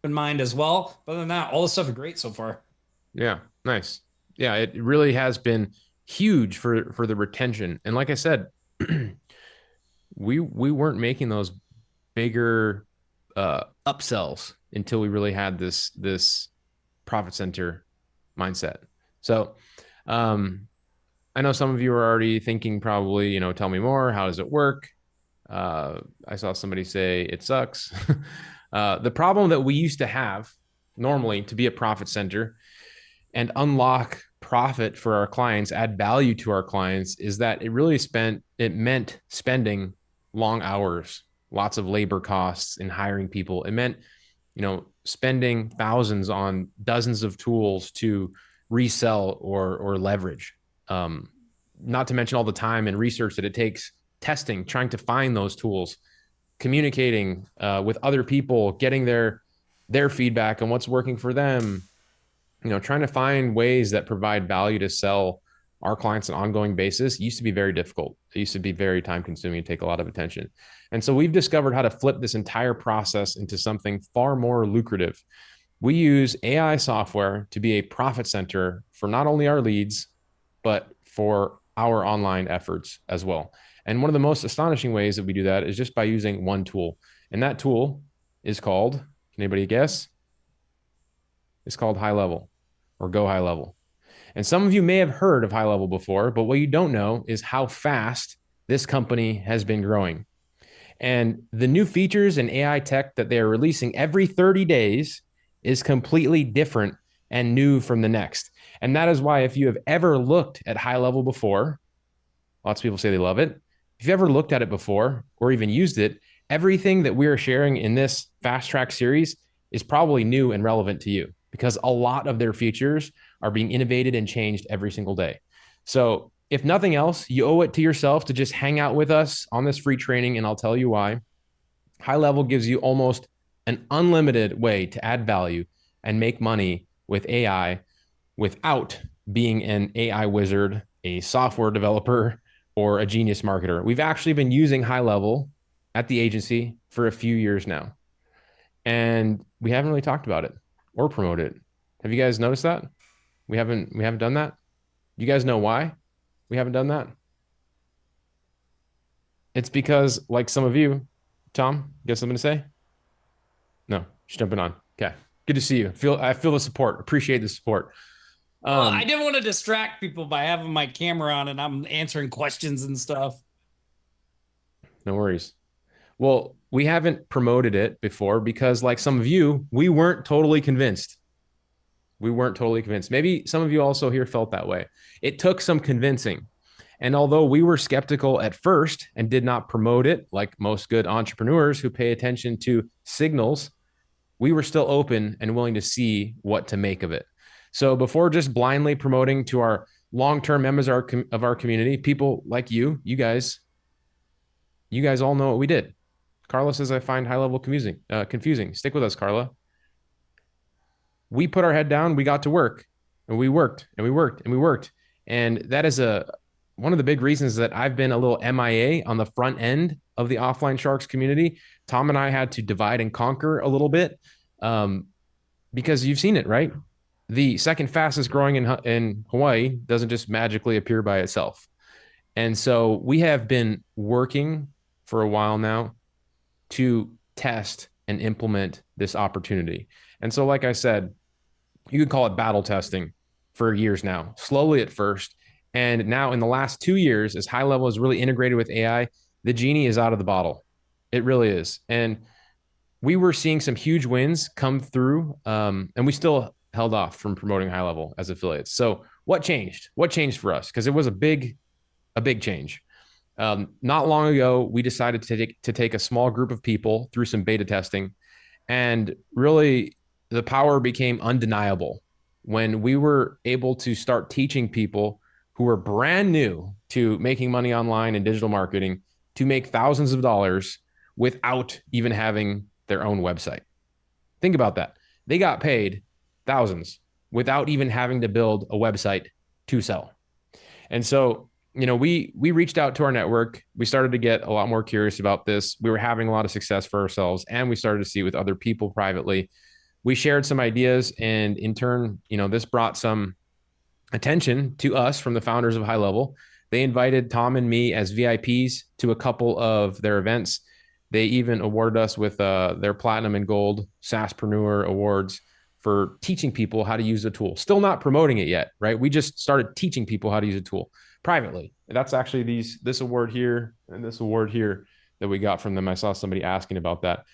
in mind as well. But other than that, all the stuff is great so far. Yeah, nice. Yeah, it really has been huge for the retention. And like I said, we weren't making those bigger upsells until we really had this profit center mindset. So, um, I know some of you are already thinking probably, tell me more. How does it work? I saw somebody say it sucks. The problem that we used to have normally to be a profit center and unlock profit for our clients, add value to our clients, is that it meant spending long hours, lots of labor costs in hiring people. It meant, spending thousands on dozens of tools to resell or leverage. Um, Not to mention all the time and research that it takes testing, trying to find those tools, communicating with other people, getting their feedback on what's working for them, trying to find ways that provide value to sell our clients on an ongoing basis used to be very difficult. It used to be very time consuming and take a lot of attention. And so we've discovered how to flip this entire process into something far more lucrative. We use AI software to be a profit center for not only our leads, but for our online efforts as well. And one of the most astonishing ways that we do that is just by using one tool. And that tool is called, can anybody guess? It's called High Level or Go High Level. And some of you may have heard of High Level before, but what you don't know is how fast this company has been growing. And the new features and AI tech that they are releasing every 30 days is completely different and new from the next. And that is why, if you have ever looked at High Level before, lots of people say they love it. If you've ever looked at it before or even used it, everything that we are sharing in this fast track series is probably new and relevant to you because a lot of their features are being innovated and changed every single day. So, if nothing else, you owe it to yourself to just hang out with us on this free training, and I'll tell you why. High Level gives you almost an unlimited way to add value and make money with AI without being an AI wizard, a software developer, or a genius marketer. We've actually been using High Level at the agency for a few years now, and we haven't really talked about it or promoted it. Have you guys noticed that? We haven't done that. You guys know why we haven't done that? It's because, like some of you, Tom, you got something to say? No, just jumping on. Okay, good to see you. I feel the support. Appreciate the support. Well, I Um, didn't want to distract people by having my camera on and I'm answering questions and stuff. no worries. Well, we haven't promoted it before because, like some of you, we weren't totally convinced. We weren't totally convinced. Maybe some of you also here felt that way. It took some convincing. And although we were skeptical at first and did not promote it, like most good entrepreneurs who pay attention to signals, we were still open and willing to see what to make of it. So before just blindly promoting to our long-term members of our community, people like you guys all know what we did. Carla says I find high level confusing. Stick with us, Carla. We put our head down, we got to work, and we worked and we worked and we worked. And that is one of the big reasons that I've been a little MIA on the front end of the offline sharks community. Tom and I had to divide and conquer a little bit, um, because you've seen it, right? The second fastest growing in Hawaii doesn't just magically appear by itself. And so we have been working for a while now to test and implement this opportunity. And so, like I said, you could call it battle testing for years now, slowly at first. And now, in the last 2 years, as High Level is really integrated with AI, the genie is out of the bottle. It really is. And we were seeing some huge wins come through, and we still held off from promoting High Level as affiliates. So, what changed? What changed for us? Because it was a big change. Not long ago, we decided to take a small group of people through some beta testing, and really the power became undeniable when we were able to start teaching people who were brand new to making money online and digital marketing to make thousands of dollars without even having their own website. Think about that. They got paid thousands without even having to build a website to sell. And so, we reached out to our network. We started to get a lot more curious about this. We were having a lot of success for ourselves, and we started to see with other people privately. we shared some ideas, and in turn, this brought some attention to us from the founders of High Level. They invited Tom and me as VIPs to a couple of their events. They even awarded us with their platinum and gold SaaSpreneur awards for teaching people how to use the tool. Still not promoting it yet, right? We just started teaching people how to use a tool privately. That's actually this award here and this award here that we got from them. I saw somebody asking about that.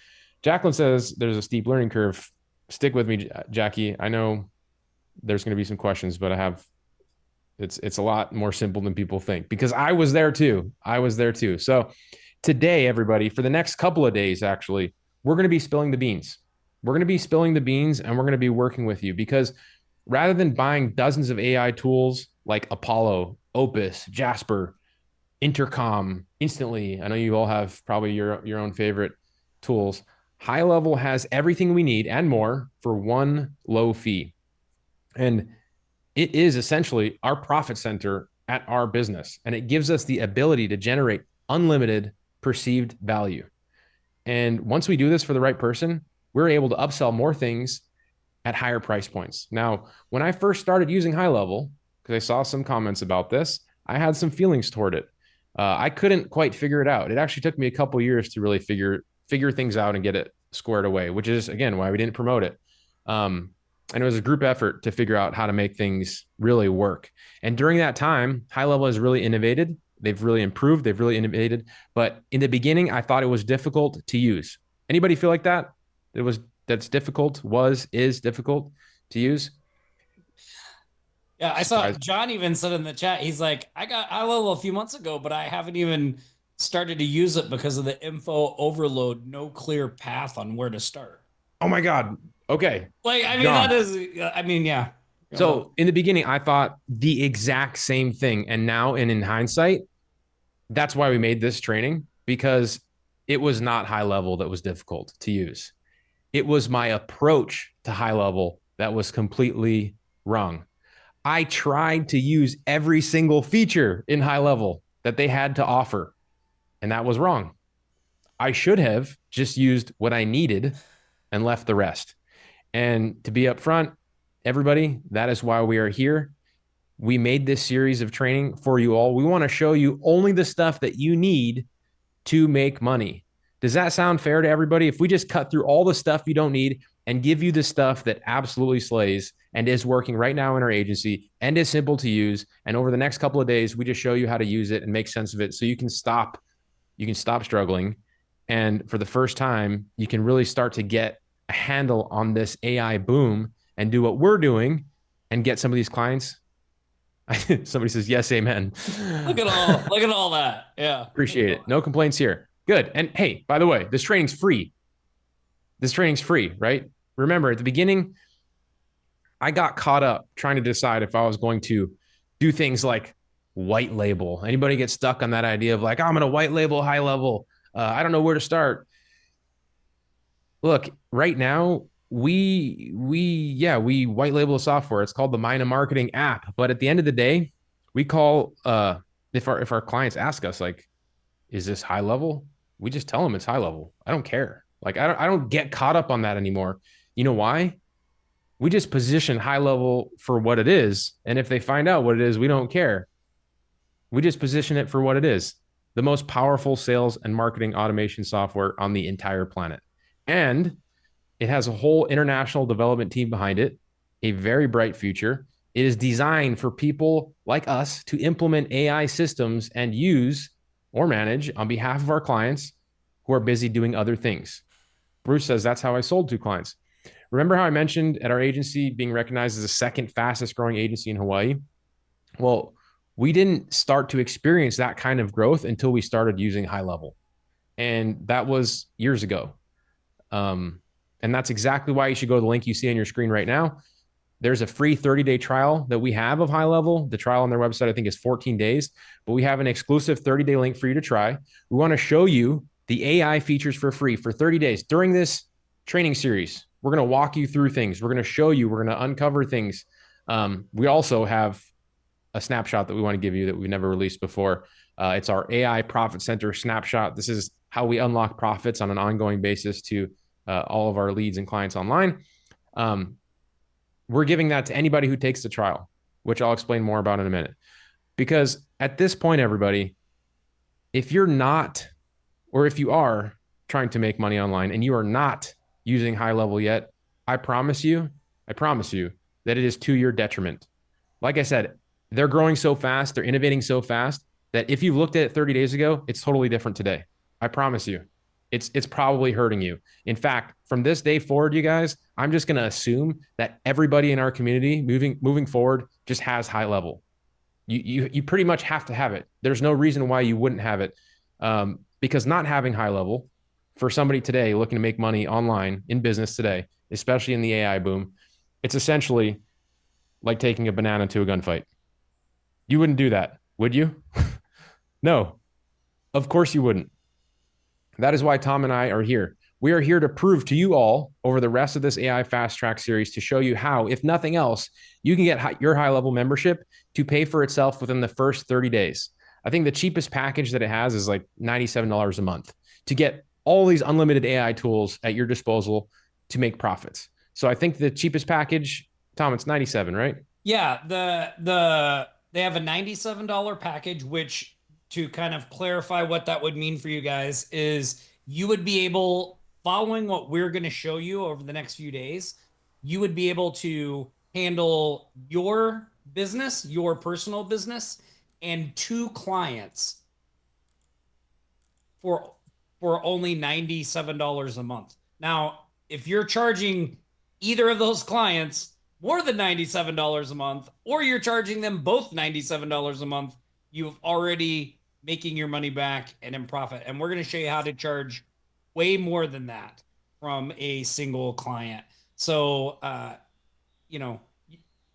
Jacqueline says there's a steep learning curve. Stick with me, Jackie. I know there's going to be some questions, but it's a lot more simple than people think, because I was there too. So today, everybody, for the next couple of days, actually, we're going to be spilling the beans. We're going to be spilling the beans, and we're going to be working with you, because rather than buying dozens of AI tools like Apollo, Opus, Jasper, Intercom, Instantly, I know you all have probably your own favorite tools. High Level has everything we need and more for one low fee. And it is essentially our profit center at our business, and it gives us the ability to generate unlimited perceived value. And once we do this for the right person, we're able to upsell more things at higher price points. Now, when I first started using High Level, because I saw some comments about this, I had some feelings toward it. I couldn't quite figure it out. It actually took me a couple years to really figure things out and get it squared away, which is again why we didn't promote it. And it was a group effort to figure out how to make things really work. And during that time, High Level has really innovated. They've really improved. They've really innovated. But in the beginning, I thought it was difficult to use. Anybody feel like that? Is difficult to use? Yeah, I saw Surprise. John even said in the chat, he's like, I got iLevel a few months ago, but I haven't even started to use it because of the info overload, no clear path on where to start. Oh my God. Okay. Like, I mean, John. that is, I mean, yeah. So in the beginning, I thought the exact same thing. And now, and in hindsight, that's why we made this training, because it was not High Level that was difficult to use. It was my approach to High Level that was completely wrong. I tried to use every single feature in High Level that they had to offer, and that was wrong. I should have just used what I needed and left the rest. And to be upfront, everybody, that is why we are here. We made this series of training for you all. We want to show you only the stuff that you need to make money. Does that sound fair to everybody? If we just cut through all the stuff you don't need and give you the stuff that absolutely slays and is working right now in our agency and is simple to use, and over the next couple of days, we just show you how to use it and make sense of it so you can stop struggling. And for the first time, you can really start to get a handle on this AI boom and do what we're doing and get some of these clients. Somebody says, yes, amen. Look at all that. Yeah. Appreciate it. No complaints here. Good. And hey, by the way, this training's free. Right? Remember, at the beginning, I got caught up trying to decide if I was going to do things like white label. Anybody get stuck on that idea of like, oh, I'm going to white label High Level? I don't know where to start. Look, right now, we white label a software. It's called the Mina Marketing app. But at the end of the day, we call if our clients ask us like, is this High Level? We just tell them it's High Level. I don't care. Like I don't get caught up on that anymore. You know why? We just position High Level for what it is, and if they find out what it is, we don't care. We just position it for what it is: the most powerful sales and marketing automation software on the entire planet. And it has a whole international development team behind it, a very bright future. It is designed for people like us to implement AI systems and use or manage on behalf of our clients who are busy doing other things. Bruce says, that's how I sold to clients. Remember how I mentioned at our agency being recognized as the second fastest growing agency in Hawaii? Well, we didn't start to experience that kind of growth until we started using High Level. And that was years ago. And that's exactly why you should go to the link you see on your screen right now. There's a free 30-day trial that we have of High Level. The trial on their website, I think, is 14 days, but we have an exclusive 30-day link for you to try. We want to show you the AI features for free for 30 days. During this training series, we're going to walk you through things. We're going to show you, we're going to uncover things. We also have a snapshot that we want to give you that we've never released before. It's our AI Profit Center snapshot. This is how we unlock profits on an ongoing basis to all of our leads and clients online. Um, we're giving that to anybody who takes the trial, which I'll explain more about in a minute. Because at this point, everybody, if you're not, or if you are trying to make money online and you are not using high level yet, I promise you, I promise you that it is to your detriment. Like I said, they're growing so fast, they're innovating so fast that if you looked at it 30 days ago, it's totally different today. I promise you. It's probably hurting you. In fact, from this day forward, you guys, I'm just going to assume that everybody in our community moving forward just has high level. You pretty much have to have it. There's no reason why you wouldn't have it, because not having high level for somebody today looking to make money online in business today, especially in the AI boom, it's essentially like taking a banana to a gunfight. You wouldn't do that, would you? No, of course you wouldn't. That is why Tom and I are here. We are here to prove to you all over the rest of this AI Fast Track series to show you how, if nothing else, you can get your high level membership to pay for itself within the first 30 days. I think the cheapest package that it has is like $97 a month to get all these unlimited AI tools at your disposal to make profits. So I think the cheapest package, Tom, it's 97, right? Yeah, the they have a $97 package, which, to kind of clarify what that would mean for you guys, is you would be able, following what we're going to show you over the next few days, you would be able to handle your business, your personal business, and two clients for only $97 a month. Now, if you're charging either of those clients more than $97 a month, or you're charging them both $97 a month, you've already making your money back and in profit. And we're going to show you how to charge way more than that from a single client. So, you know,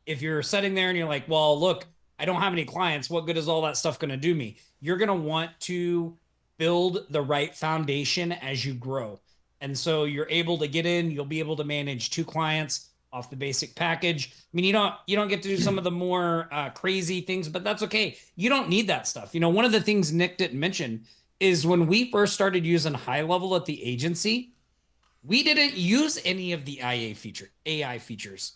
if you're sitting there and you're like, well, look, I don't have any clients. What good is all that stuff going to do me? You're going to want to build the right foundation as you grow. And so you're able to get in, you'll be able to manage two clients off the basic package. I mean, you don't get to do some of the more crazy things, but that's okay. You don't need that stuff. One of the things Nick didn't mention is when we first started using high level at the agency, we didn't use any of the AI features.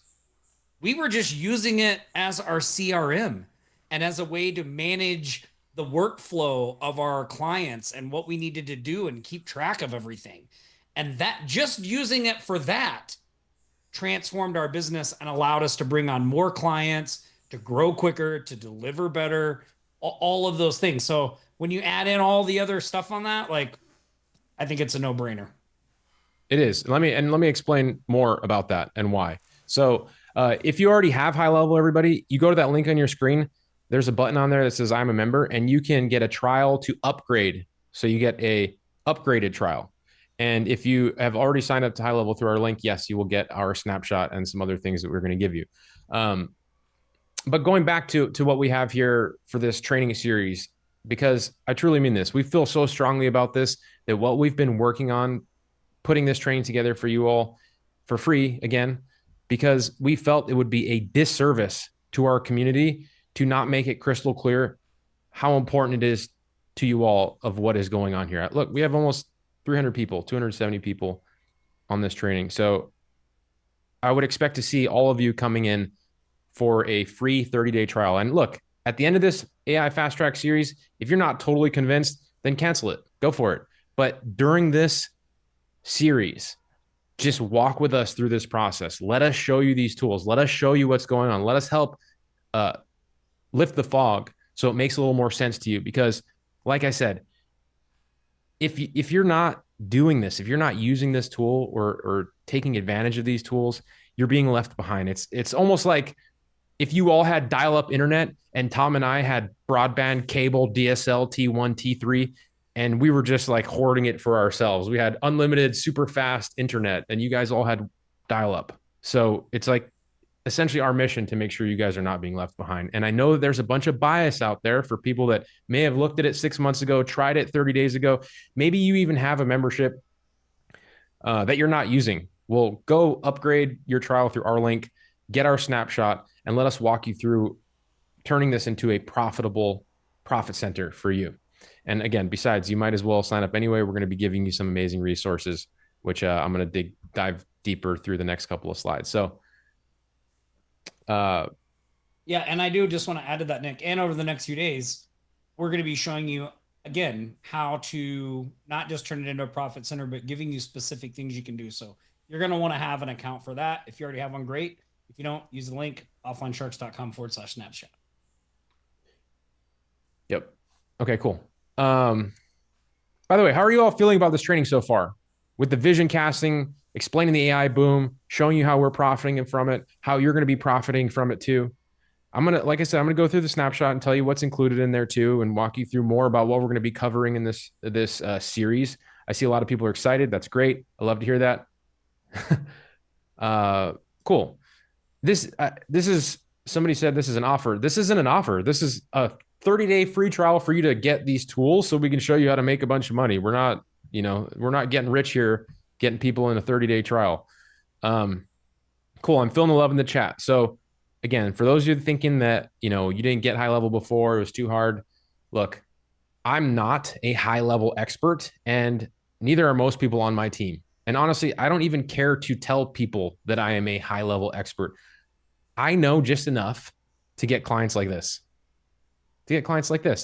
We were just using it as our CRM and as a way to manage the workflow of our clients and what we needed to do and keep track of everything. And that, just using it for that, transformed our business and allowed us to bring on more clients, to grow quicker, to deliver better, all of those things. So when you add in all the other stuff on that, like, I think it's a no-brainer. It is. Let me explain more about that and why. So, if you already have high level, everybody, you go to that link on your screen. There's a button on there that says "I'm a member," and you can get a trial to upgrade. So you get a upgraded trial. And if you have already signed up to high level through our link, yes, you will get our snapshot and some other things that we're going to give you. Um, but going back to what we have here for this training series, because I truly mean this, we feel so strongly about this that what we've been working on putting this training together for you all for free again, because we felt it would be a disservice to our community to not make it crystal clear how important it is to you all of what is going on here. Look, we have almost 300 people, 270 people on this training. So I would expect to see all of you coming in for a free 30-day trial. And look, at the end of this AI Fast Track series, if you're not totally convinced, then cancel it. Go for it. But during this series, just walk with us through this process. Let us show you these tools. Let us show you what's going on. Let us help uh, lift the fog so it makes a little more sense to you. Because, like I said, if you're not doing this, if you're not using this tool or taking advantage of these tools, you're being left behind. It's almost like if you all had dial-up internet and Tom and I had broadband cable DSL T1 T3 and we were just like hoarding it for ourselves. We had unlimited super fast internet and you guys all had dial-up. So it's like essentially our mission to make sure you guys are not being left behind. And I know that there's a bunch of bias out there for people that may have looked at it 6 months ago, tried it 30 days ago. Maybe you even have a membership that you're not using. Well, go upgrade your trial through our link, get our snapshot, and let us walk you through turning this into a profitable profit center for you. And again, besides, you might as well sign up anyway. We're going to be giving you some amazing resources, which I'm going to dive deeper through the next couple of slides. So, uh, yeah, and I do just want to add to that, Nick. And over the next few days, we're going to be showing you again how to not just turn it into a profit center, but giving you specific things you can do. So you're going to want to have an account for that. If you already have one, great. If you don't, use the link offlinesharks.com/snapshot. yep. Okay, cool. By the way, how are you all feeling about this training so far? With the vision casting, explaining the AI boom, showing you how we're profiting from it, how you're going to be profiting from it too. Like I said, I'm gonna go through the snapshot and tell you what's included in there too, and walk you through more about what we're gonna be covering in this series. I see a lot of people are excited. That's great. I love to hear that. Cool. This is somebody said this is an offer. This isn't an offer. This is a 30-day free trial for you to get these tools so we can show you how to make a bunch of money. We're not getting rich here, getting people in a 30-day trial. Cool. I'm feeling the love in the chat. So again, for those of you thinking that, you didn't get high level before, it was too hard. Look, I'm not a high level expert, and neither are most people on my team. And honestly, I don't even care to tell people that I am a high level expert. I know just enough to get clients like this.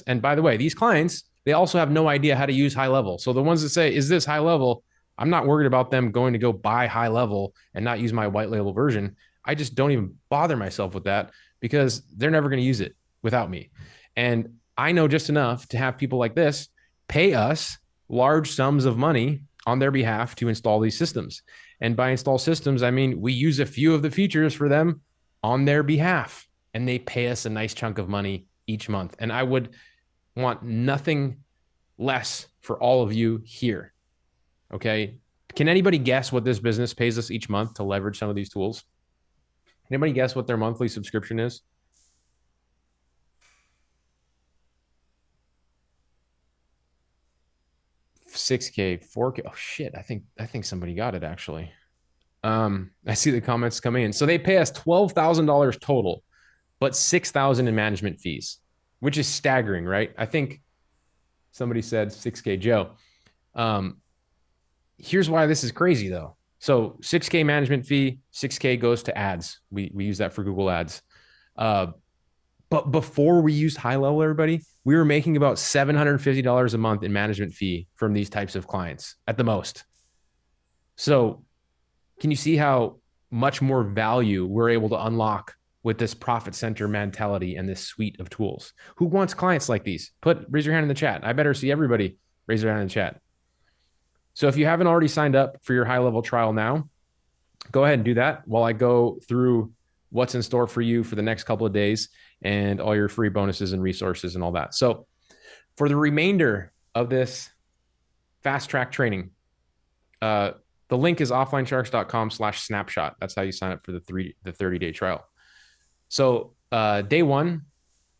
And by the way, these clients, they also have no idea how to use high level. So the ones that say, is this high level? I'm not worried about them going to go buy high level and not use my white label version. I just don't even bother myself with that because they're never going to use it without me. And I know just enough to have people like this pay us large sums of money on their behalf to install these systems. And by install systems, I mean we use a few of the features for them on their behalf, and they pay us a nice chunk of money each month. And I would want nothing less for all of you here. Okay. Can anybody guess what this business pays us each month to leverage some of these tools? Anybody guess what their monthly subscription is? $6K, $4K. Oh shit. I think somebody got it actually. I see the comments coming in. So they pay us $12,000 total, but $6,000 in management fees, which is staggering, right? I think somebody said 6K Joe. Here's why this is crazy though. So 6K management fee, 6K goes to ads. We use that for Google ads. But before we used high level, everybody, we were making about $750 a month in management fee from these types of clients at the most. So can you see how much more value we're able to unlock with this profit center mentality and this suite of tools? Who wants clients like these? Raise your hand in the chat. I better see everybody raise their hand in the chat. So if you haven't already signed up for your high level trial now, go ahead and do that while I go through what's in store for you for the next couple of days and all your free bonuses and resources and all that. So for the remainder of this fast track training, the link is offlinesharks.com/snapshot. That's how you sign up for the 30-day trial. So day one,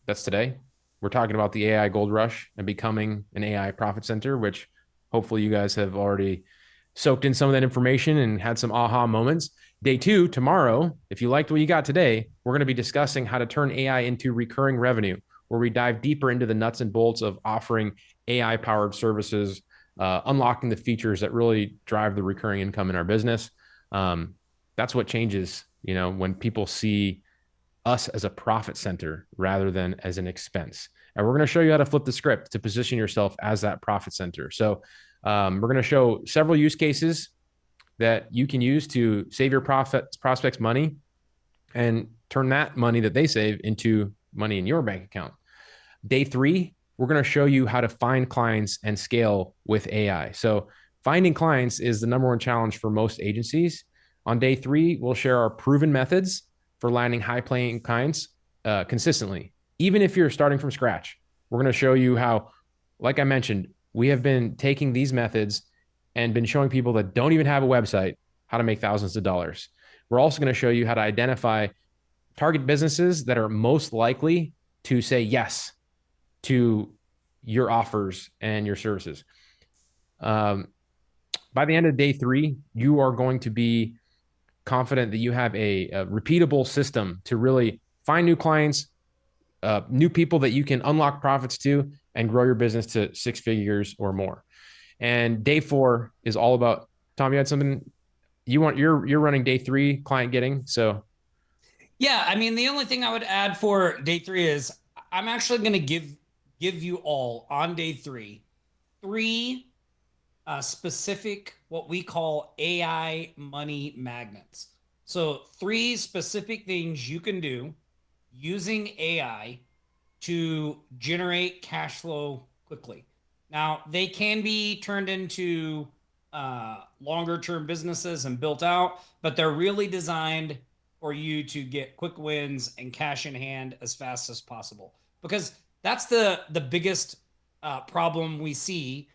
that's today. We're talking about the AI gold rush and becoming an AI profit center, which hopefully you guys have already soaked in some of that information and had some aha moments. Day two, tomorrow, if you liked what you got today, we're going to be discussing how to turn AI into recurring revenue, where we dive deeper into the nuts and bolts of offering AI-powered services, unlocking the features that really drive the recurring income in our business. That's what changes, when people see us as a profit center rather than as an expense. And we're going to show you how to flip the script to position yourself as that profit center. So we're going to show several use cases that you can use to save your prospects money and turn that money that they save into money in your bank account. Day three, we're going to show you how to find clients and scale with AI. So finding clients is the number one challenge for most agencies. On day three, we'll share our proven methods for landing high-paying clients consistently, even if you're starting from scratch. We're going to show you how, like I mentioned, we have been taking these methods and been showing people that don't even have a website how to make thousands of dollars. We're also going to show you how to identify target businesses that are most likely to say yes to your offers and your services. By the end of day three, you are going to be confident that you have a repeatable system to really find new clients, new people that you can unlock profits to and grow your business to 6 figures or more. And day four is all about, Tom, you had something? you're running day 3 client getting. So Yeah, I mean, the only thing I would add for day three is I'm actually going to give you all on day three three specific what we call AI money magnets. So three specific things you can do using AI to generate cash flow quickly. Now, they can be turned into longer term businesses and built out, but they're really designed for you to get quick wins and cash in hand as fast as possible. Because that's the biggest problem we see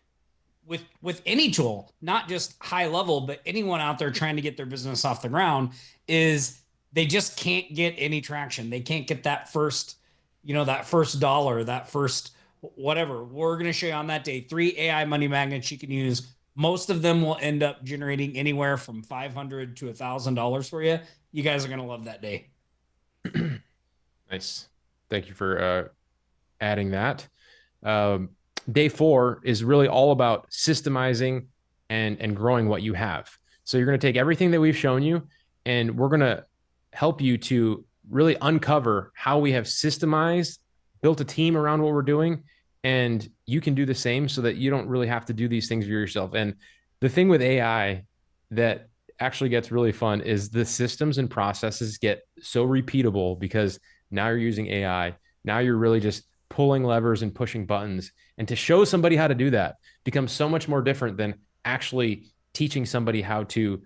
with any tool, not just high level, but anyone out there trying to get their business off the ground, is they just can't get any traction. They can't get that first, that first dollar, that first whatever. We're going to show you on that day three AI money magnets you can use. Most of them will end up generating anywhere from $500 to $1,000 for you. You guys are going to love that day. nice. Thank you for adding that. Um, Day 4 is really all about systemizing and growing what you have. So you're going to take everything that we've shown you, and we're going to help you to really uncover how we have systemized, built a team around what we're doing, and you can do the same so that you don't really have to do these things for yourself. And the thing with AI that actually gets really fun is the systems and processes get so repeatable because now you're using AI. Now you're really just pulling levers and pushing buttons. And to show somebody how to do that becomes so much more different than actually teaching somebody how to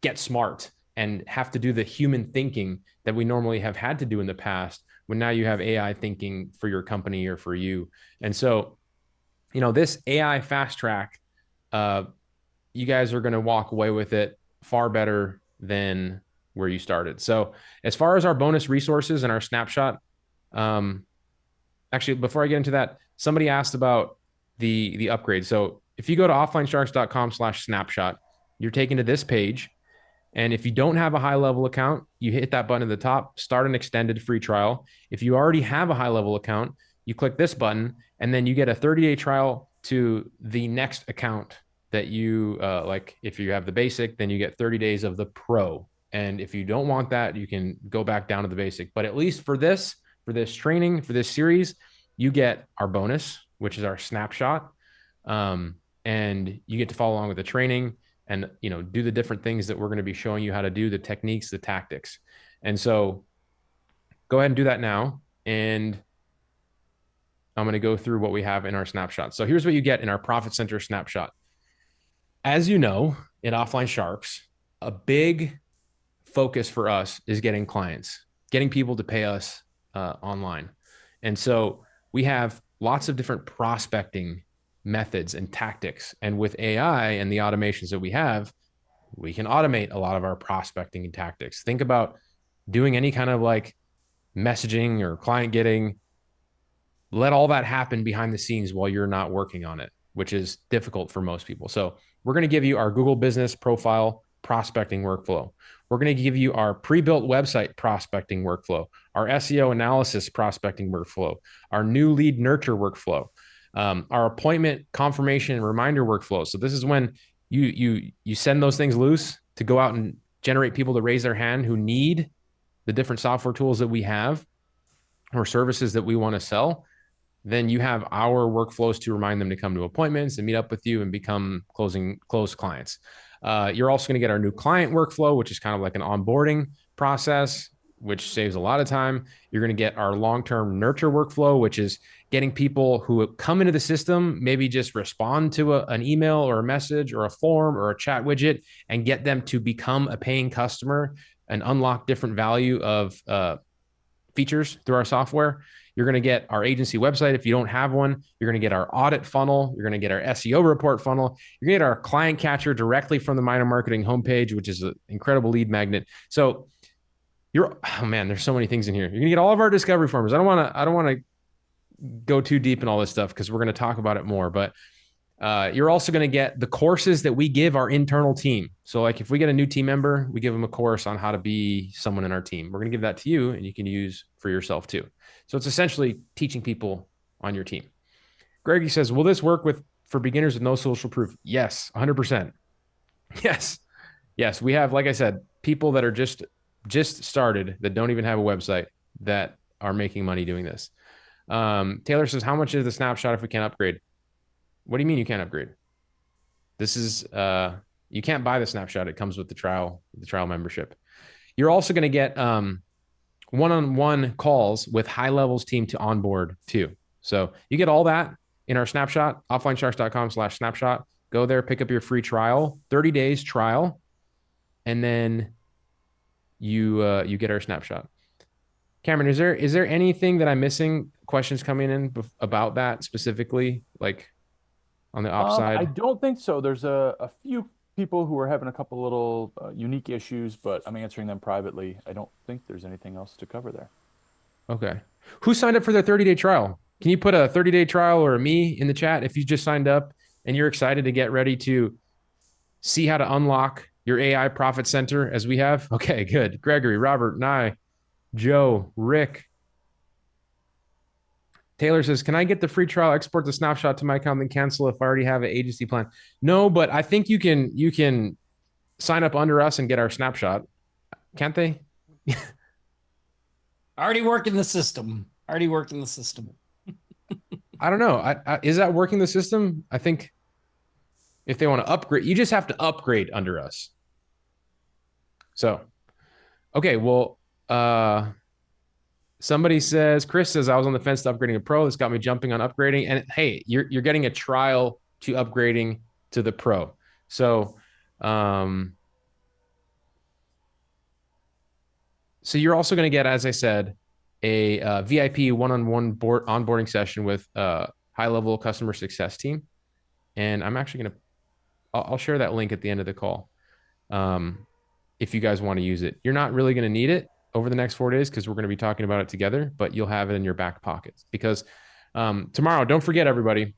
get smart and have to do the human thinking that we normally have had to do in the past when now you have AI thinking for your company or for you. And so, this AI fast track, you guys are going to walk away with it far better than where you started. So, as far as our bonus resources and our snapshot, um, actually, before I get into that, somebody asked about the upgrade. So if you go to offlinesharks.com/snapshot, you're taken to this page. And if you don't have a high level account, you hit that button at the top, start an extended free trial. If you already have a high level account, you click this button, and then you get a 30-day trial to the next account that you like. If you have the basic, then you get 30 days of the pro. And if you don't want that, you can go back down to the basic. But at least for this training, for this series, you get our bonus, which is our snapshot. And you get to follow along with the training and do the different things that we're going to be showing you how to do, the techniques, the tactics. And so go ahead and do that now. And I'm going to go through what we have in our snapshot. So here's what you get in our profit center snapshot. As you know, in Offline Sharks, a big focus for us is getting clients, getting people to pay us online. And so we have lots of different prospecting methods and tactics. And with AI and the automations that we have, we can automate a lot of our prospecting and tactics. Think about doing any kind of like messaging or client getting. Let all that happen behind the scenes while you're not working on it, which is difficult for most people. So we're going to give you our Google Business Profile prospecting workflow. We're going to give you our pre-built website prospecting workflow, our SEO analysis prospecting workflow, our new lead nurture workflow, our appointment confirmation and reminder workflow. So this is when you send those things loose to go out and generate people to raise their hand who need the different software tools that we have or services that we want to sell. Then you have our workflows to remind them to come to appointments and meet up with you and become closed clients. You're also going to get our new client workflow, which is kind of like an onboarding process, which saves a lot of time. You're going to get our long-term nurture workflow, which is getting people who come into the system, maybe just respond to an email or a message or a form or a chat widget and get them to become a paying customer and unlock different value of features through our software. You're going to get our agency website if you don't have one. You're going to get our audit funnel. You're going to get our SEO report funnel. You're going to get our client catcher directly from the Minor Marketing homepage, which is an incredible lead magnet. So oh man, there's so many things in here. You're going to get all of our discovery forms. I don't want to go too deep in all this stuff because we're going to talk about it more, but you're also going to get the courses that we give our internal team. So like if we get a new team member, we give them a course on how to be someone in our team. We're going to give that to you and you can use for yourself too. So it's essentially teaching people on your team. Greggy says, will this work for beginners with no social proof? Yes, 100%. Yes. Yes, we have, like I said, people that are just started that don't even have a website that are making money doing this. Taylor says, how much is the snapshot if we can't upgrade? What do you mean you can't upgrade? This is you can't buy the snapshot. It comes with the trial membership. You're also going to get one-on-one calls with high levels team to onboard too. So you get all that in our snapshot, offlinesharks.com/snapshot. Go there, pick up your free trial, 30 days trial, and then you get our snapshot. Cameron, is there anything that I'm missing? Questions coming in about that specifically, like on the ops I side? don't think so. There's a few people who are having a couple little unique issues, but I'm answering them privately. I don't think there's anything else to cover there. Okay. Who signed up for their 30-day trial? Can you put a 30-day trial or a me in the chat if you just signed up and you're excited to get ready to see how to unlock your AI profit center as we have? Okay, good. Gregory, Robert, Nye, Joe, Rick. Taylor says, can I get the free trial, export the snapshot to my account, then cancel if I already have an agency plan? No, but I think you can sign up under us and get our snapshot. Can't they? Already working the system. Already working the system. I don't know. Is that working the system? I think if they want to upgrade, you just have to upgrade under us. So, okay, well, somebody says, Chris says, I was on the fence to upgrading a pro. This got me jumping on upgrading. And hey, you're getting a trial to upgrading to the pro. So, so you're also going to get, as I said, a VIP one-on-one onboarding session with a high-level customer success team. And I'm actually going to, I'll share that link at the end of the call. If you guys want to use it, you're not really going to need it over the next 4 days because we're going to be talking about it together, but you'll have it in your back pockets because tomorrow, don't forget everybody,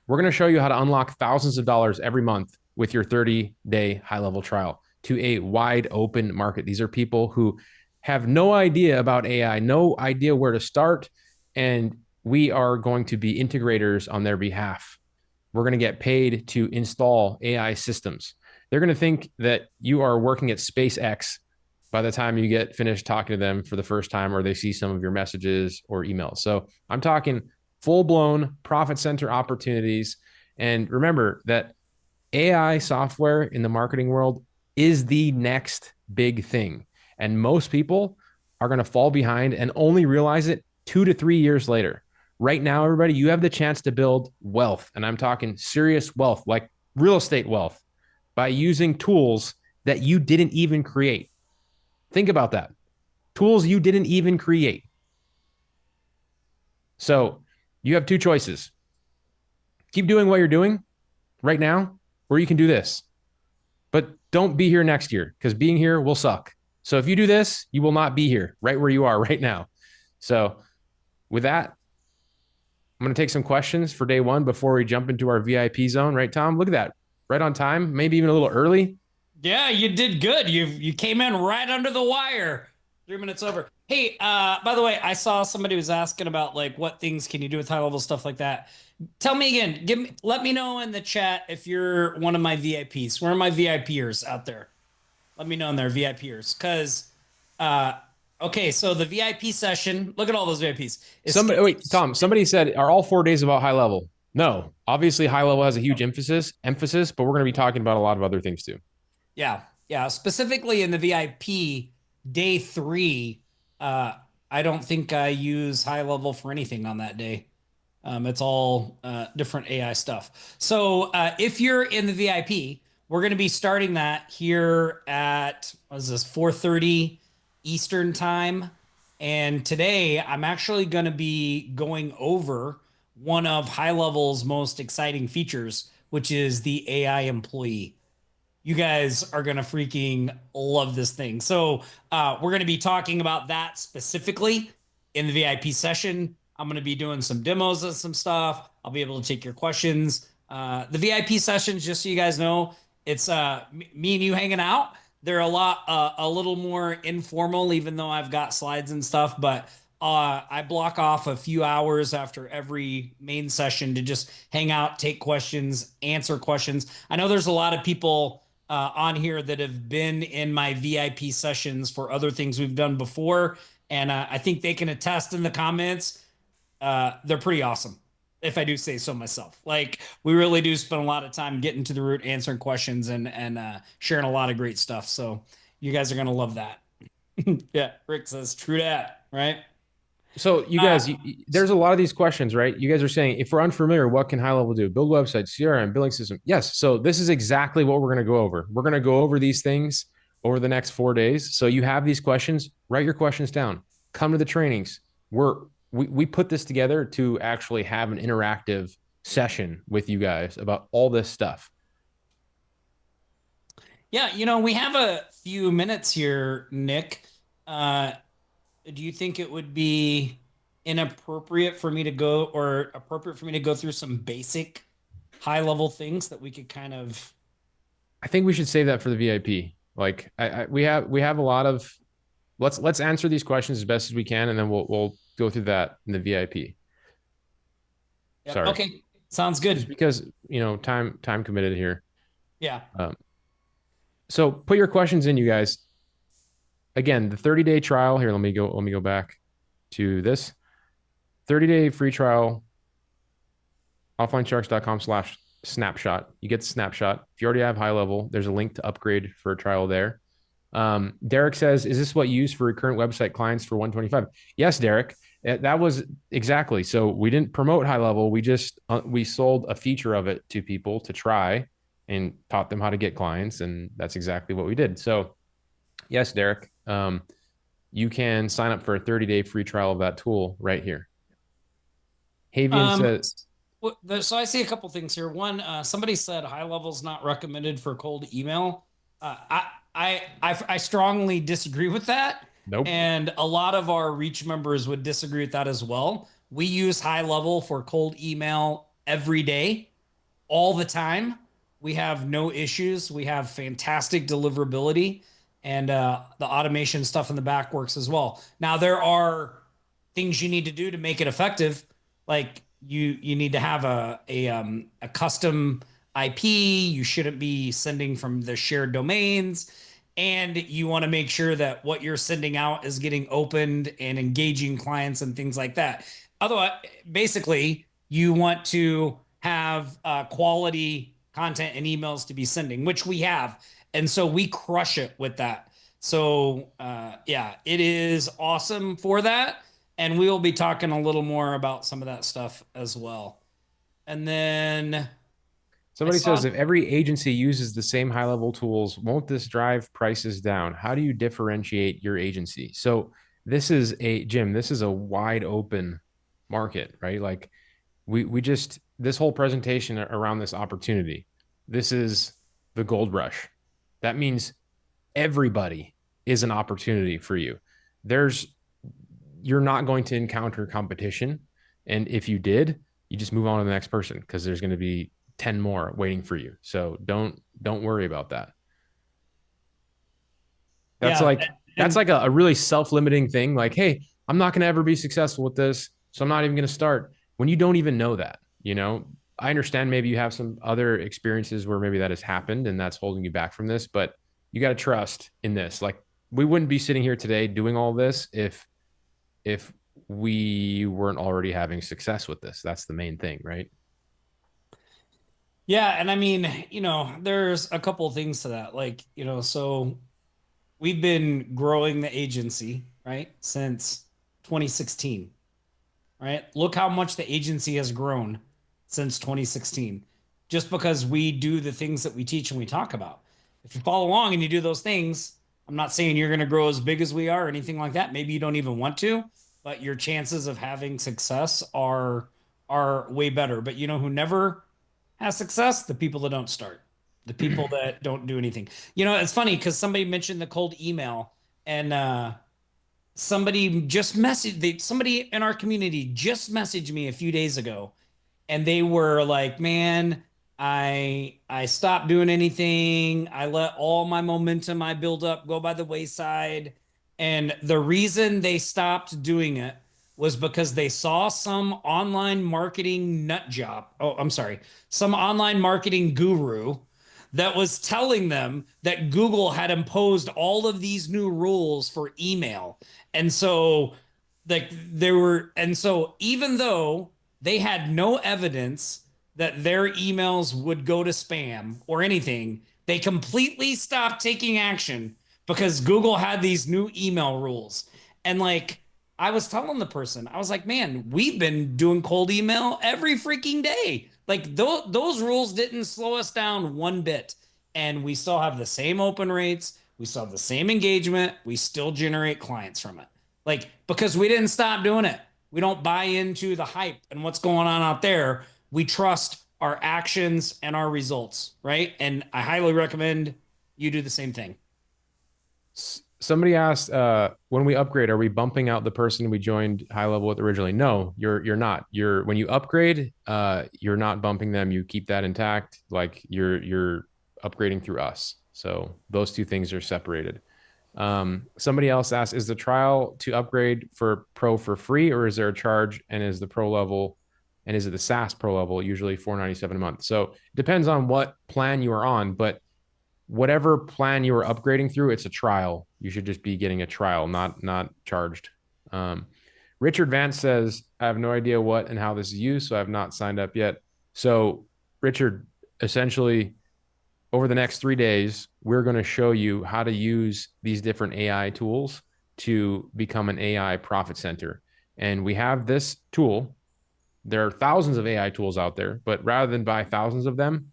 we're going to show you how to unlock thousands of dollars every month with your 30-day high-level trial to a wide open market. These are people who have no idea about AI, no idea where to start, and we are going to be integrators on their behalf. We're going to get paid to install AI systems. They're going to think that you are working at SpaceX by the time you get finished talking to them for the first time or they see some of your messages or emails. So I'm talking full-blown profit center opportunities. And remember that AI software in the marketing world is the next big thing. And most people are going to fall behind and only realize it 2 to 3 years later. Right now, everybody, you have the chance to build wealth. And I'm talking serious wealth, like real estate wealth, by using tools that you didn't even create. Think about that. Tools you didn't even create. So you have two choices. Keep doing what you're doing right now, or you can do this. But don't be here next year because being here will suck. So if you do this, you will not be here right where you are right now. So with that, I'm going to take some questions for day one before we jump into our VIP zone. Right, Tom? Look at that. Right on time, maybe even a little early. Yeah, you did good. You came in right under the wire. 3 minutes over. Hey, by the way, I saw somebody was asking about like what things can you do with high level stuff like that. Tell me again. Let me know in the chat if you're one of my VIPs. Where are my VIPers out there? Let me know in there, VIPers. Because okay, so the VIP session, look at all those VIPs. Somebody, wait, Tom, somebody said, are all 4 days about high level? No, obviously high level has a huge emphasis, but we're going to be talking about a lot of other things too. Yeah, yeah. Specifically in the VIP day 3, I don't think I use high level for anything on that day. It's all different AI stuff. So if you're in the VIP, we're going to be starting that here at what is this 4:30 Eastern time. And today I'm actually going to be going over one of high level's most exciting features, which is the AI employee. You guys are gonna freaking love this thing. So we're gonna be talking about that specifically in the VIP session. I'm gonna be doing some demos of some stuff. I'll be able to take your questions. The VIP sessions, just so you guys know, it's me and you hanging out. They're a little more informal, even though I've got slides and stuff. But I block off a few hours after every main session to just hang out, take questions, answer questions. I know there's a lot of people on here that have been in my VIP sessions for other things we've done before. And I think they can attest in the comments. They're pretty awesome, if I do say so myself. Like, we really do spend a lot of time getting to the root, answering questions, and sharing a lot of great stuff. So you guys are going to love that. Yeah, Rick says, true that, right? So you Uh, guys, there's a lot of these questions, right? You guys are saying, if we're unfamiliar, what can high level do? Build websites, CRM, billing system. Yes. So this is exactly what we're going to go over. We're going to go over these things over the next 4 days. So you have these questions, write your questions down, come to the trainings. We put this together to actually have an interactive session with you guys about all this stuff. yeah, we have a few minutes here, Nick. Uh, do you think it would be inappropriate for me to go, or appropriate for me to go through some basic high level things that we could kind of? I think we should save that for the VIP. Like we have a lot of let's answer these questions as best as we can, and then we'll go through that in the VIP. Yep. Sorry, Okay. Sounds just good. because time committed here. Yeah. Um, so put your questions in, you guys. Again, the 30-day trial here. Let me go back to this 30-day free trial. offlinesharks.com/snapshot. You get the snapshot. If you already have high level, there's a link to upgrade for a trial there. Derek says, is this what you use for recurrent website clients for 125? Yes, Derek. That was exactly. So we didn't promote high level. We just we sold a feature of it to people to try and taught them how to get clients, and that's exactly what we did. So yes, Derek, you can sign up for a 30-day free trial of that tool right here. Havian Um, says, so I see a couple things here. One, somebody said high levels not recommended for cold email. I strongly disagree with that, nope. and a lot of our reach members would disagree with that as well. We use high level for cold email every day, all the time. We have no issues. We have fantastic deliverability, and the automation stuff in the back works as well. Now, there are things you need to do to make it effective. Like, you need to have a custom IP. You shouldn't be sending from the shared domains, and you want to make sure that what you're sending out is getting opened and engaging clients and things like that. Otherwise, basically, you want to have quality content and emails to be sending, which we have, and so we crush it with that. So yeah, it is awesome for that, and we will be talking a little more about some of that stuff as well. And then I somebody saw, says, if every agency uses the same high level tools, won't this drive prices down? How do you differentiate your agency? So this is Jim, this is a wide open market, right? Like we just this whole presentation around this opportunity. This is the gold rush. That means everybody is an opportunity for you. There's You're not going to encounter competition, and if you did, you just move on to the next person because there's going to be 10 more waiting for you. So don't worry about that. That's yeah, like that's and like a really self-limiting thing. Like, hey, I'm not going to ever be successful with this, so I'm not even going to start. When you don't even know that, I understand maybe you have some other experiences where maybe that has happened and that's holding you back from this, but you got to trust in this. Like, we wouldn't be sitting here today doing all this if we weren't already having success with this. That's the main thing, right? yeah, and I mean, there's a couple of things to that. Like, so we've been growing the agency, right, since 2016. Right? Look how much the agency has grown since 2016, just because we do the things that we teach and we talk about. If you follow along and you do those things, I'm not saying you're going to grow as big as we are or anything like that. Maybe you don't even want to, but your chances of having success are way better. But you know who never has success? The people that don't start, the people that don't do anything. It's funny because somebody mentioned the cold email, and somebody in our community just messaged me a few days ago, and they were like, man, I stopped doing anything. I let all my momentum I build up go by the wayside, and the reason they stopped doing it was because they saw some online marketing nut job. Oh, I'm sorry, some online marketing guru that was telling them that Google had imposed all of these new rules for email. And so like there were, and so even though they had no evidence that their emails would go to spam or anything, they completely stopped taking action because Google had these new email rules. And like I was telling the person, I was like, man, we've been doing cold email every freaking day. Like those rules didn't slow us down one bit. And we still have the same open rates. We still have the same engagement. We still generate clients from it. Like, because we didn't stop doing it. We don't buy into the hype and what's going on out there. We trust our actions and our results, right? And I highly recommend you do the same thing. Somebody asked, when we upgrade, are we bumping out the person we joined high level with originally? No, you're not. When you upgrade, you're not bumping them. You keep that intact. Like you're upgrading through us. So those two things are separated. Somebody else asked, is the trial to upgrade for pro for free, or is there a charge? And is the pro level, and is it the SaaS pro level usually $497 a month? So it depends on what plan you are on, but whatever plan you are upgrading through, it's a trial. You should just be getting a trial, not charged. Richard Vance says, I have no idea what and how this is used, so I have not signed up yet. So Richard, essentially over the next 3 days, we're going to show you how to use these different AI tools to become an AI profit center. And we have this tool. There are thousands of AI tools out there, but rather than buy thousands of them,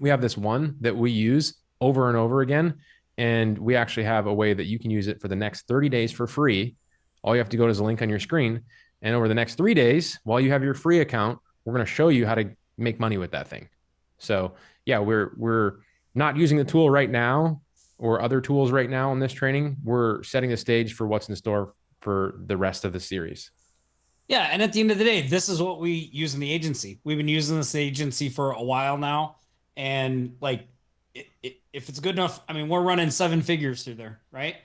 we have this one that we use over and over again. And we actually have a way that you can use it for the next 30 days for free. All you have to go to the link on your screen. And over the next 3 days, while you have your free account, we're going to show you how to make money with that thing. So yeah, we're not using the tool right now or other tools right now in this training. We're setting the stage for what's in store for the rest of the series. Yeah, and at the end of the day, this is what we use in the agency. We've been using this agency for a while now, and like, if it's good enough, I mean, we're running 7 figures through there, right?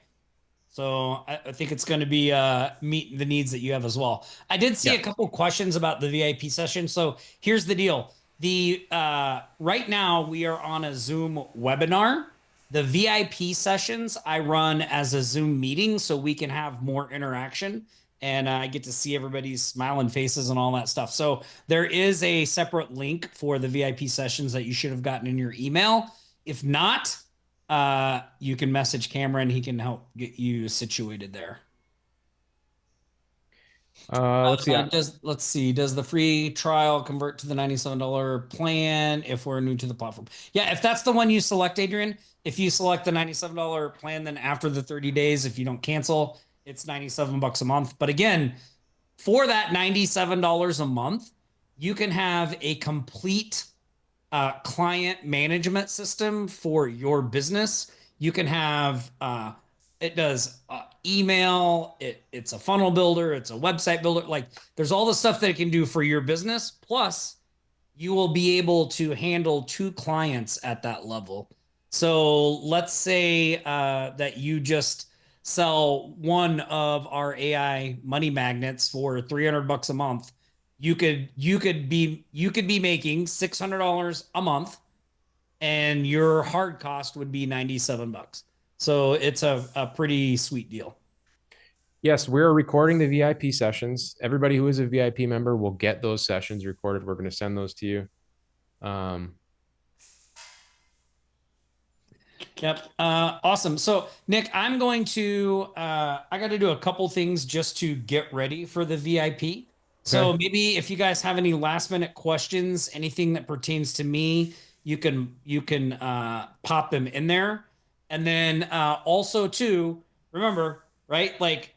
So I think it's going to be meet the needs that you have as well. I did see Yeah. a couple questions about the VIP session. So here's the deal: the right now we are on a Zoom webinar. The VIP sessions I run as a Zoom meeting, so we can have more interaction, and I get to see everybody's smiling faces and all that stuff. So there is a separate link for the VIP sessions that you should have gotten in your email. If not, you can message Cameron. He can help get you situated there. Let's see. Let's see. Does the free trial convert to the $97 plan if we're new to the platform? Yeah, if that's the one you select, Adrian, if you select the $97 plan, then after the 30 days, if you don't cancel, it's $97 a month. But again, for that $97 a month, you can have a complete client management system for your business. You can have it does email, it's a funnel builder, it's a website builder. Like there's all the stuff that it can do for your business. Plus, you will be able to handle 2 clients at that level. So let's say that you just sell one of our AI money magnets for $300 a month. You could be making $600 a month, and your hard cost would be $97. So it's a pretty sweet deal. Yes, we're recording the VIP sessions. Everybody who is a VIP member will get those sessions recorded. We're going to send those to you. Yep. Awesome. So, Nick, I'm going to, I got to do a couple things just to get ready for the VIP. So Okay. maybe if you guys have any last minute questions, anything that pertains to me, you can pop them in there. And then also too, remember, right? Like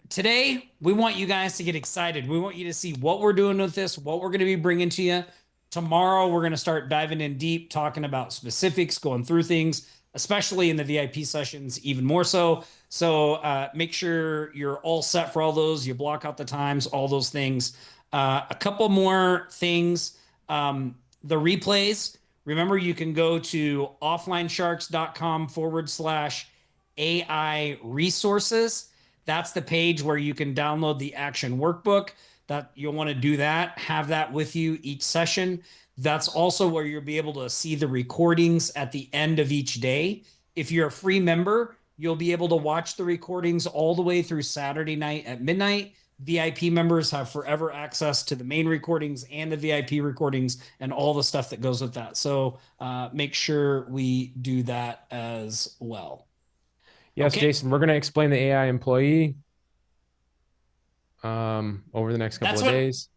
today, we want you guys to get excited. We want you to see what we're doing with this, what we're going to be bringing to you. Tomorrow, we're going to start diving in deep, talking about specifics, going through things, especially in the VIP sessions, even more so. So make sure you're all set for all those. You block out the times, all those things. A couple more things. The replays. Remember, you can go to offlinesharks.com/AI resources. That's the page where you can download the action workbook. That you'll want to do that, have that with you each session. That's also where you'll be able to see the recordings at the end of each day. If you're a free member, you'll be able to watch the recordings all the way through Saturday night at midnight. VIP members have forever access to the main recordings and the VIP recordings and all the stuff that goes with that. So make sure we do that as well. Yes, Okay. Jason, we're going to explain the AI employee over the next couple That's of what, days.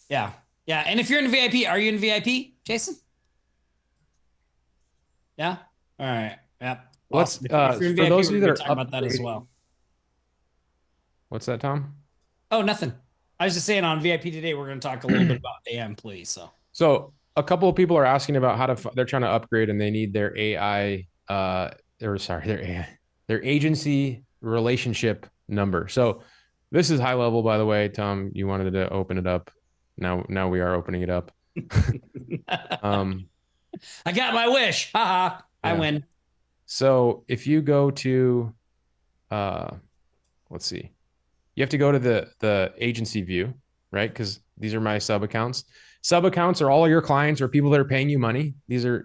yeah. Yeah. And if you're in VIP, are you in VIP, Jason? Yeah. All right. Yep. Let's Awesome. If you're in for VIP, those we're of you going to that be are talking about that as upgrading. well. What's that, Tom? Oh, nothing. I was just saying on VIP today, we're going to talk a little bit about AI employees. So a couple of people are asking about how to, they're trying to upgrade and they need their AI, their AI, their agency relationship number. So this is high level, by the way. Tom, you wanted to open it up. Now we are opening it up. I got my wish. Haha. I Yeah. win. So if you go to, let's see, you have to go to the agency view, right? Because these are my sub accounts. Sub accounts are all your clients or people that are paying you money. These are,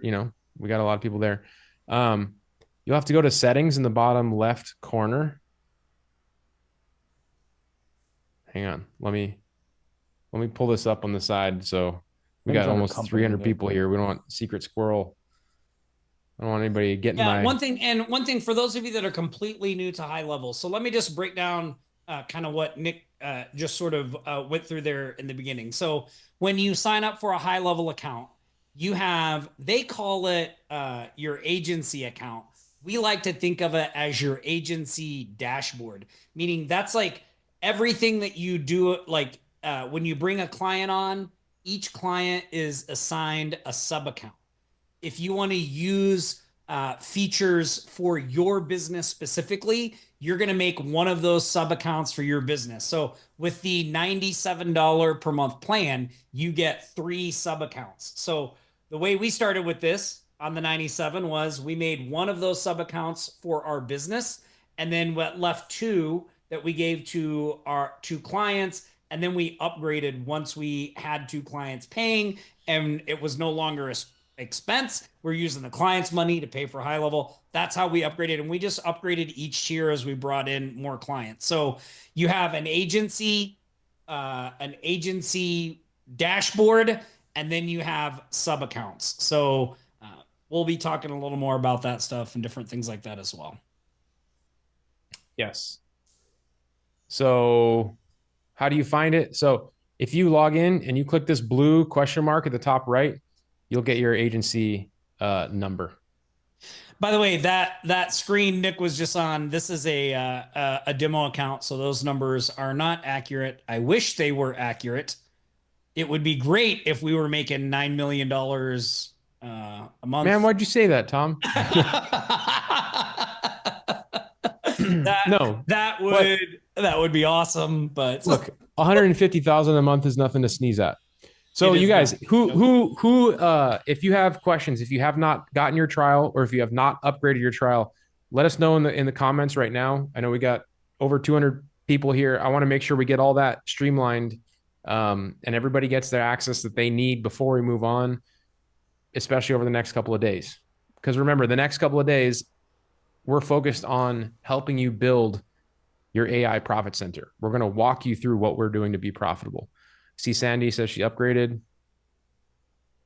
we got a lot of people there. You'll have to go to settings in the bottom left corner. Hang on. Let me pull this up on the side. So we got almost 300 people here. We don't want secret squirrel. I don't want anybody getting Yeah, one thing for those of you that are completely new to high level. So let me just break down kind of what Nick just sort of went through there in the beginning. So when you sign up for a high level account, they call it your agency account. We like to think of it as your agency dashboard, meaning that's like everything that you do. Like when you bring a client on, each client is assigned a sub account. If you want to use features for your business specifically, you're going to make one of those sub accounts for your business. So with the $97 per month plan, you get 3 sub accounts. So the way we started with this on the 97 was we made one of those sub accounts for our business, and then what left 2 that we gave to our 2 clients, and then we upgraded once we had 2 clients paying and it was no longer a expense. We're using the client's money to pay for high level. That's how we upgraded. And we just upgraded each tier as we brought in more clients. So you have an agency dashboard, and then you have sub accounts. So we'll be talking a little more about that stuff and different things like that as well. Yes. So how do you find it? So if you log in and you click this blue question mark at the top right, you'll get your agency number. By the way, that screen Nick was just on, this is a demo account, so those numbers are not accurate. I wish they were accurate. It would be great if we were making $9 million a month. Man, why'd you say that, Tom? No, that would be awesome. But look, 150,000 a month is nothing to sneeze at. So you guys, not. who, if you have questions, if you have not gotten your trial or if you have not upgraded your trial, let us know in the comments right now. I know we got over 200 people here. I want to make sure we get all that streamlined, and everybody gets their access that they need before we move on, especially over the next couple of days. Because remember, the next couple of days, we're focused on helping you build your AI profit center. We're going to walk you through what we're doing to be profitable. See, Sandy says she upgraded.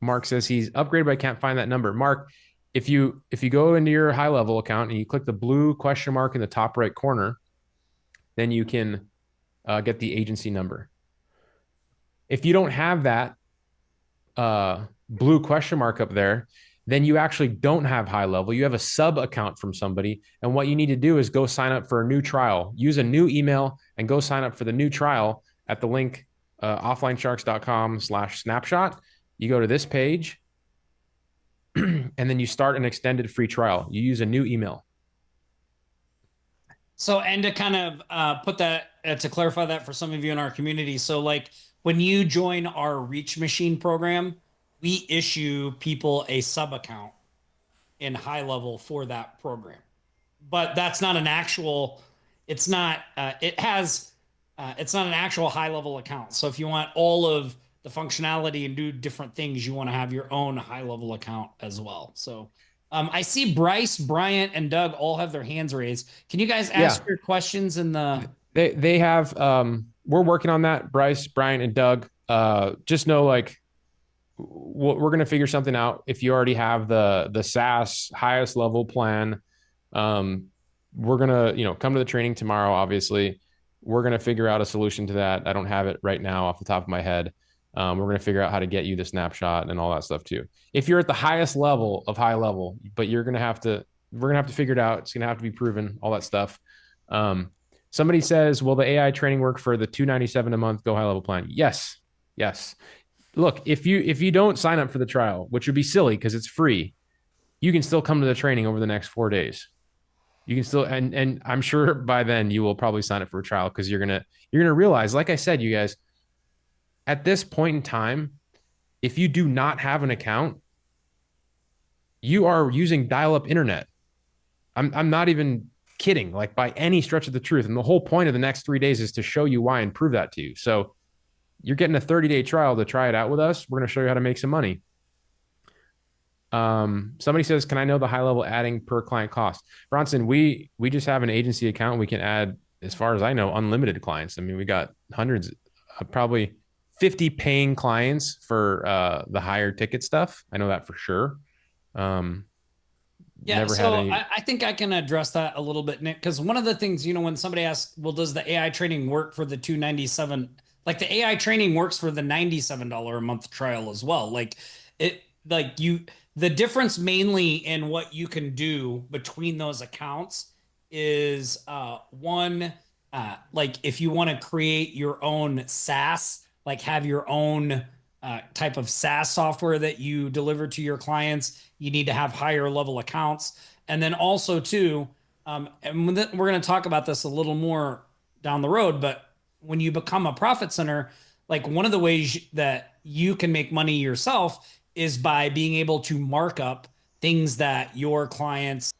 Mark says he's upgraded, but I can't find that number. Mark, if you go into your high level account and you click the blue question mark in the top right corner, then you can get the agency number. If you don't have that blue question mark up there, then you actually don't have high level. You have a sub account from somebody. And what you need to do is go sign up for a new trial. Use a new email and go sign up for the new trial at the link offlinesharks.com/snapshot. You go to this page and then you start an extended free trial. You use a new email. So, and to kind of put that, to clarify that for some of you in our community. So, like when you join our Reach Machine program, we issue people a sub account in high level for that program. But that's not an actual, it's not an actual high level account. So if you want all of the functionality and do different things, you want to have your own high level account as well. So I see Bryce, Bryant, and Doug all have their hands raised. Can you guys ask your questions in the? They have. We're working on that. Bryce, Bryant, and Doug. Just know like we're going to figure something out. If you already have the SaaS highest level plan, we're going to come to the training tomorrow. Obviously, we're going to figure out a solution to that. I don't have it right now off the top of my head. We're going to figure out how to get you the snapshot and all that stuff too. If you're at the highest level of high level, but we're going to have to figure it out. It's going to have to be proven, all that stuff. Somebody says, will the AI training work for the $297 a month Go High Level plan? Yes. Look, if you don't sign up for the trial, which would be silly because it's free, you can still come to the training over the next 4 days. You can still, and I'm sure by then you will probably sign up for a trial because you're gonna realize, like I said, you guys, at this point in time, if you do not have an account, you are using dial-up internet. I'm not even kidding, like by any stretch of the truth. And the whole point of the next 3 days is to show you why and prove that to you. So you're getting a 30-day trial to try it out with us. We're going to show you how to make some money. Somebody says, can I know the high level adding per client cost? Bronson, we just have an agency account. We can add, as far as I know, unlimited clients. I mean, we got hundreds, probably 50 paying clients for the higher ticket stuff. I know that for sure. Yeah, never so had any. I think I can address that a little bit, Nick, because one of the things, when somebody asks, well, does the AI training work for the 297? Like the AI training works for the $97 a month trial as well. The difference mainly in what you can do between those accounts is one, like if you want to create your own SaaS, like have your own type of SaaS software that you deliver to your clients, you need to have higher level accounts. And then also too, and we're going to talk about this a little more down the road, but when you become a profit center, like one of the ways that you can make money yourself is by being able to mark up things that your clients